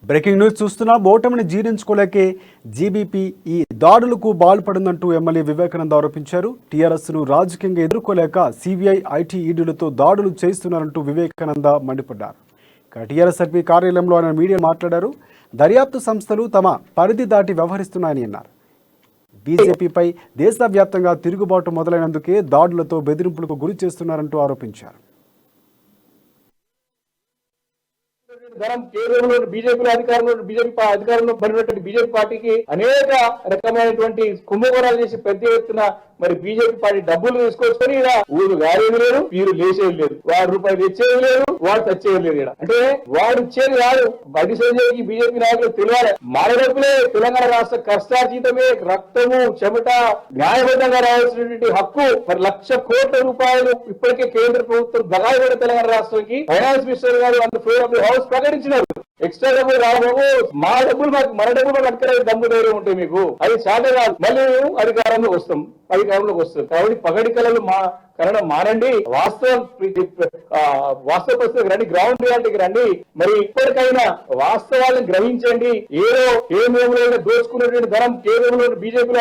Breaking news చూస్తున్నా ఓటమిని జీర్ణించుకోలేకే GBP ఈ దాడులకు బాల్పడిందంటూ ఎమ్మెల్యే వివేకానంద ఆరోపించారు. టీఆర్ఎస్ను రాజకీయంగా ఎదుర్కోలేక సిబిఐ, ఐటీ, ఈడీలతో దాడులు చేస్తున్నారంటూ వివేకానంద మండిపడ్డారు. ఇక టీఆర్ఎస్ ఎంపీ కార్యాలయంలో ఆయన మీడియా మాట్లాడారు. దర్యాప్తు సంస్థలు తమ పరిధి దాటి వ్యవహరిస్తున్నాయని అన్నారు. బీజేపీపై దేశవ్యాప్తంగా తిరుగుబాటు మొదలైనందుకే దాడులతో బెదిరింపులకు గురి చేస్తున్నారంటూ ఆరోపించారు. కేంద్రంలో బీజేపీలో అధికారంలో పడినటువంటి బీజేపీ పార్టీకి అనేక రకమైనటువంటి కుంభకోణాలు చేసి పెద్ద ఎత్తున మరి బీజేపీ పార్టీ డబ్బులు తీసుకొచ్చుకొని ఇలా ఊరు గారేది లేదు, వీరు లేచేది లేదు, వాడు రూపాయలు తెచ్చేది లేదు, వాడు తెచ్చేది లేదు. ఇక్కడ అంటే వాడు ఇచ్చేది కాదు, బయట సంజయ్కి బీజేపీ నాయకులు తెలియాలి. మన డబ్బులే తెలంగాణ రాష్ట్ర కష్టార్జితమే, రక్తము చెమట న్యాయబద్ధంగా రావాల్సినటువంటి హక్కు మరి 1,00,000 కోట్ల రూపాయలు ఇప్పటికే కేంద్ర ప్రభుత్వం దగాయిపడిన తెలంగాణ రాష్ట్రానికి ఫైనాన్స్ మినిస్టర్ గారు అంత ఫ్లోర్ ఆఫ్ ది హౌస్ ప్రకటించినారు. ఎక్స్ట్రా డబ్బులు రాబాబు, మన డబ్బులు మన డబ్బులు అక్కడ దమ్ము ధైర్యం ఉంటాయి మీకు, అది సాధ్యం కాదు. మళ్ళీ అధికారంలోకి వస్తాం. కాబట్టి పగడి కళలు కనడం మానండి, వాస్తవ పరిస్థితికి రండి, గ్రౌండ్ రియాలిటీకి రండి. మరి ఇప్పటికైనా వాస్తవాలను గ్రహించండి. ఏదో ఏ మేములో దోచుకున్నటువంటి ధనం కేంద్రంలో బీజేపీలో